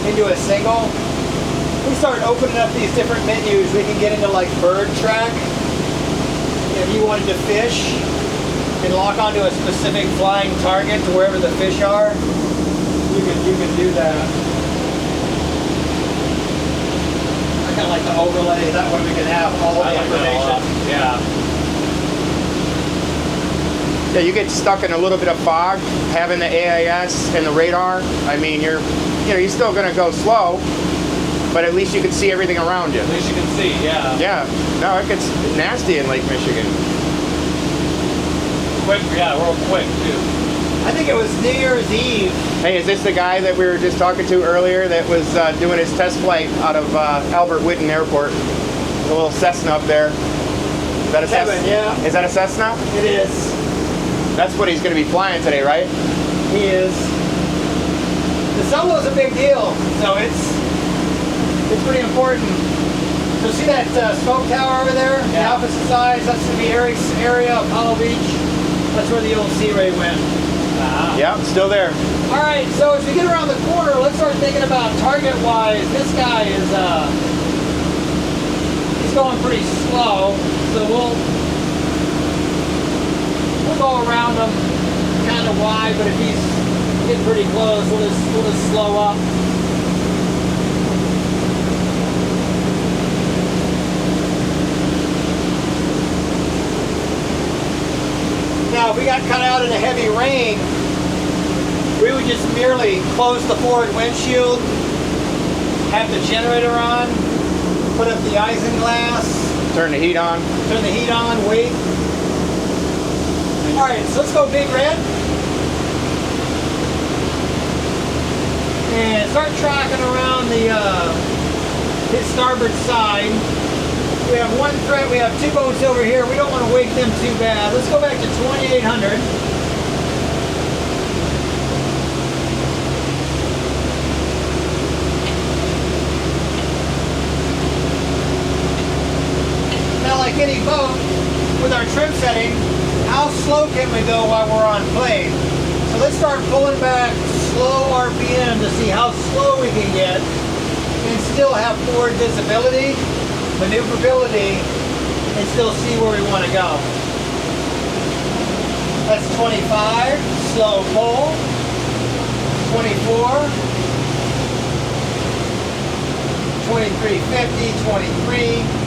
into a single. We start opening up these different menus. We can get into like bird track. If you wanted to fish and lock onto a specific flying target to wherever the fish are, you can do that. I kind of like the overlay. That way we can have all the information. Yeah. Yeah, you get stuck in a little bit of fog having the AIS and the radar. I mean, you're still going to go slow, but at least you can see everything around you. At least you can see, yeah. Yeah. No, it gets nasty in Lake Michigan. Quick, yeah, real quick too. I think it was New Year's Eve. Hey, is this the guy that we were just talking to earlier that was doing his test flight out of Albert Whitten Airport? There's a little Cessna up there. Is that a Kevin, Cessna? yeah. Is that a Cessna? It is. That's what he's going to be flying today, right? He is. The solo is a big deal, so it's pretty important. So see that smoke tower over there? The Yeah. opposite side, that's going to be Eric's area, Apollo Beach. That's where the old Sea Ray went. Yeah, still there. All right, so as we get around the corner, let's start thinking about target-wise. This guy is he's going pretty slow, so we'll go around him kind of wide, but if he's getting pretty close, we'll just slow up. Now, if we got cut out in a heavy rain, we would just merely close the forward windshield, have the generator on, put up the isinglass, Turn the heat on. turn the heat on, wait. All right, so let's go big red. And start tracking around his starboard side. We have one threat, we have two boats over here. We don't want to wake them too bad. Let's go back to 2800. Now, like any boat, with our trim setting, how slow can we go while we're on plane? So let's start pulling back slow RPM to see how slow we can get and still have forward visibility, maneuverability, and still see where we want to go. That's 25, slow pull, 24, 2350, 23.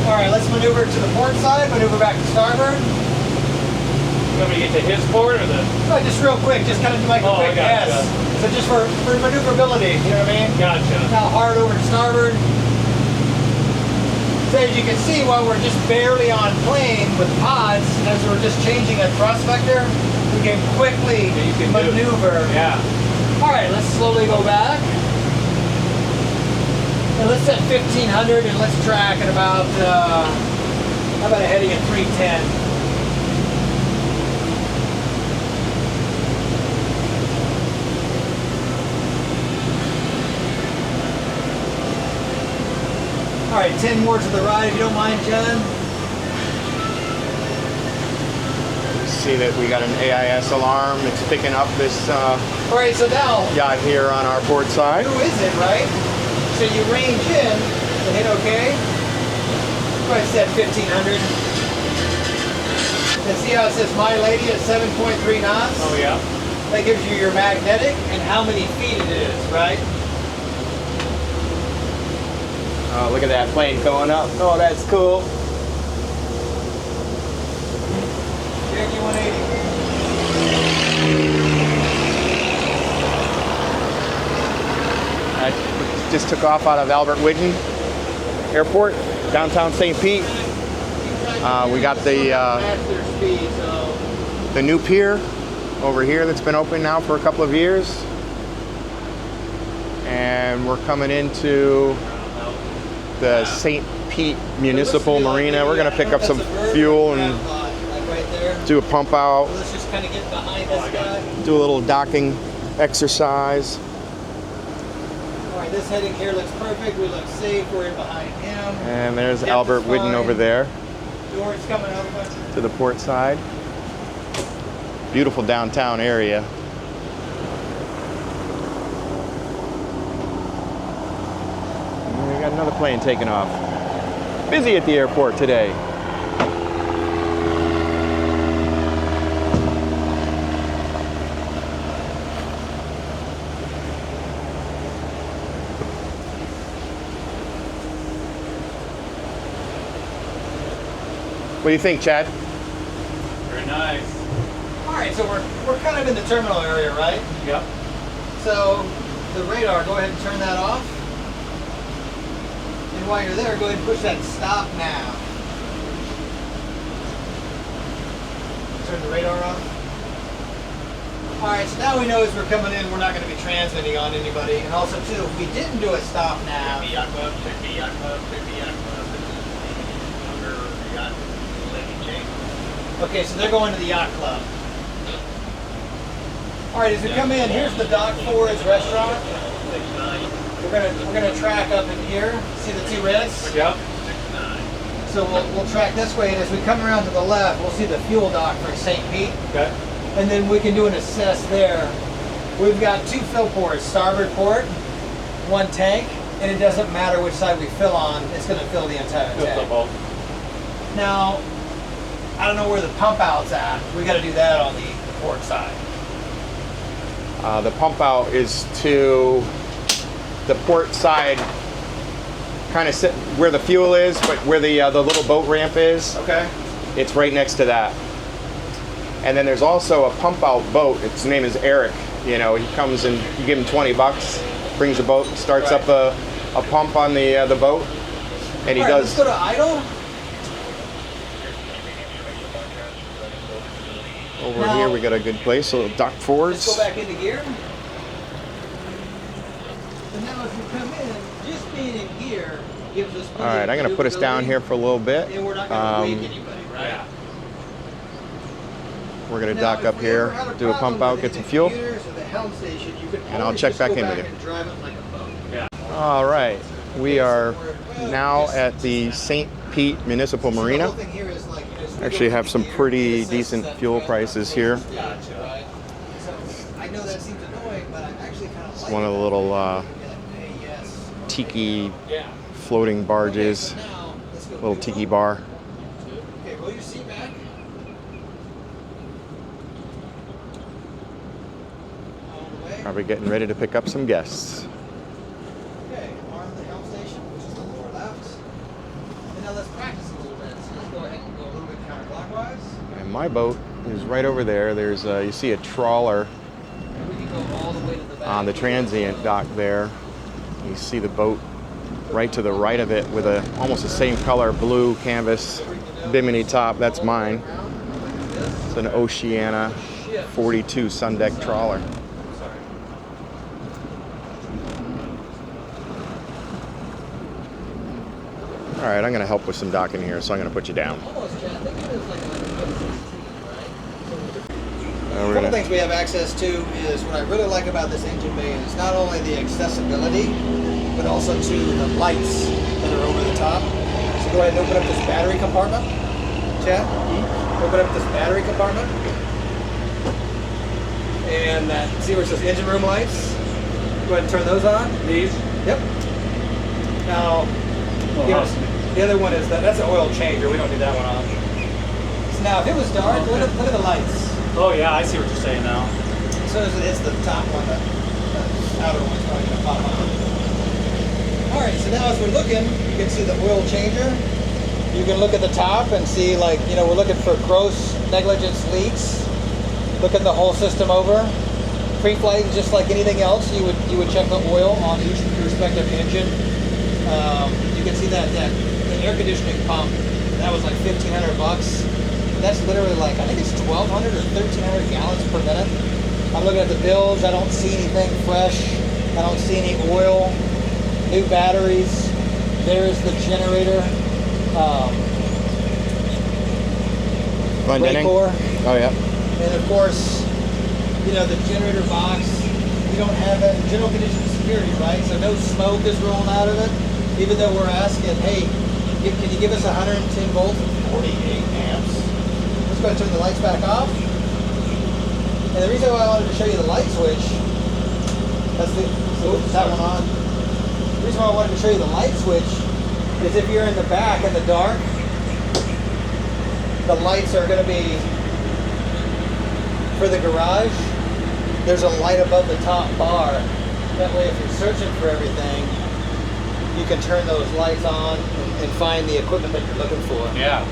All right, let's maneuver to the port side, maneuver back to starboard. You want me to get to his port or the? No, just real quick, just kind of do like a Oh, I quick gotcha. S. So just for maneuverability, you know what I mean? Gotcha. Now hard over to starboard. So as you can see, while we're just barely on plane with pods, as we're just changing a thrust vector, we can quickly Yeah, you can maneuver. Yeah. All right, let's slowly go back. And let's set 1500 and let's track at about, how about a heading at 310? All right, 10 more to the right if you don't mind, John. See that we got an AIS alarm. It's picking up this All right, so now, yacht here on our port side. who is it, right? So you range in, and hit OK. Probably set 1500. And see how it says My Lady at 7.3 knots? Oh yeah. That gives you your magnetic and how many feet it is, right? Oh, look at that plane going up. Oh, that's cool. Cherokee 180. I just took off out of Albert Whitten Airport, downtown St. Pete. We got the new pier over here that's been open now for a couple of years. And we're coming into the St. Pete Municipal Marina. We're going to pick up some fuel and do a pump out, Let's just kind of get behind this guy. do a little docking exercise. All right, this heading here looks perfect. We look safe. We're in behind him. And there's Depth Albert is Whitten fine. over there Doors coming open. to the port side. Beautiful downtown area. And we got another plane taking off. Busy at the airport today. What do you think, Chad? Very nice. All right, so we're kind of in the terminal area, right? Yep. So the radar, go ahead and turn that off. And while you're there, go ahead and push that stop now. Turn the radar off. All right, so now we know as we're coming in, we're not going to be transmitting on anybody. And also, too, if we didn't do a stop now, Yacht Club, check the Yacht Club, check the Yacht Club. This is the younger yacht lady chain. okay, so they're going to the Yacht Club. All right, as we come in, here's the Dock 4's restaurant. We're gonna track up in here. See the two reds? Yep. So we'll track this way, and as we come around to the left, we'll see the fuel dock for St. Pete, Okay. and then we can do an assess there. We've got two fill ports, starboard port, one tank, and it doesn't matter which side we fill on, it's gonna fill the entire Good tank. football. Now, I don't know where the pump out's at. We gotta do that on the port side. The pump out is to the port side, kind of where the fuel is, but where the little boat ramp is. Okay. It's right next to that. And then there's also a pump out boat. Its name is Eric. You know, he comes and you give him $20, brings a boat, starts Right. up a pump on the boat, and he All right, does. let's go to idle. Over Now- here we got a good place, so dock Let's forwards. go back into gear. So now if you come in, just being in gear gives us. All right, I'm gonna put us down here for a little bit. And we're not gonna wake anybody, right? Yeah. We're gonna Now, dock if up we here, ever had a do a problem pump out, with get any some of the fuel, computers or the helm station, you could and I'll always check just back go in with back you. and drive it like a boat. Yeah. All right, we are now at the St. Pete Municipal So the Marina. whole thing here is like, you know, so we Actually go have into some gear, pretty it says decent that fuel we have prices here. right? So I know that seems annoying, but I actually kind of It's like one of the little You're like, hey, yes. tiki Yeah. floating Okay, barges, so now, let's go little do tiki one. bar. Okay, roll your seat back. All the way. Probably getting ready to pick up some guests. Okay, arm the helm station, which is the lower left. And now let's practice a little bit. So let's go ahead and go a little bit counterclockwise. And my boat is right over there. There's you see a trawler And we can go all the way to the back. on the transient dock there. You see the boat right to the right of it with almost the same color blue canvas bimini top. That's mine. It's an Oceana 42 sun deck trawler. All right, I'm going to help with some docking here, so I'm going to put you down. Almost, Chad. Think of it as like a 16, right? We're A couple gonna- things we have access to is what I really like about this engine bay is not only the accessibility, but also to the lights that are over the top. So go ahead and open up this battery compartment. Chad. Open up this battery compartment. And see where it says engine room lights? Go ahead and turn those on. These? Yep. Now, the other one is that's an oil changer. We don't need that one on. So now, if it was dark, Okay. look at the lights. Oh yeah, I see what you're saying now. So it's the top one, the outer one's probably going to pop on. All right, so now as we're looking, you can see the oil changer. You can look at the top and see, like, you know, we're looking for gross negligence leaks. Look at the whole system over. Pre-flight, just like anything else, you would check the oil on each respective engine. You can see that the air conditioning pump, that was like $1,500. That's literally like, I think it's 1,200 or 1,300 gallons per minute. I'm looking at the bills. I don't see anything fresh. I don't see any oil. New batteries. There's the generator. Brake core. Oh yeah. And of course, you know, the generator box, you don't have that in general condition security, right? So no smoke is rolling out of it. Even though we're asking, hey, can you give us 110 volts and 48 amps? Let's go ahead and turn the lights back off. And the reason why I wanted to show you the light switch, that one on. The reason why I wanted to show you the light switch is if you're in the back in the dark, the lights are going to be, for the garage, there's a light above the top bar. That way if you're searching for everything, you can turn those lights on and find the equipment that you're looking for. Yeah.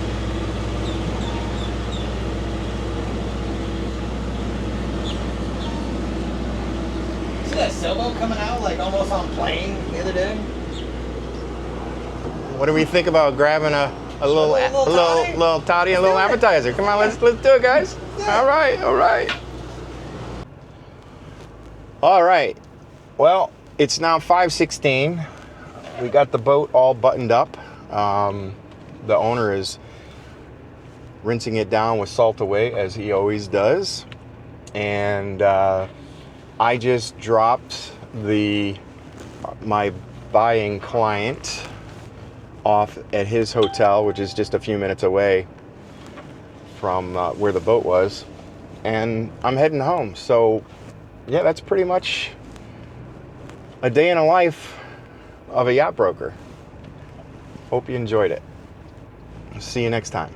See that sailboat coming out like almost on plane the other day? What do we think about grabbing a little toddy and a little Let's do it. appetizer? Come on, let's do it, guys. All right. All right. Well, it's now 5:16. We got the boat all buttoned up. The owner is rinsing it down with salt away, as he always does. And I just dropped my buying client off at his hotel, which is just a few minutes away from where the boat was, and I'm heading home. So yeah, that's pretty much a day in the life of a yacht broker. Hope you enjoyed it. See you next time.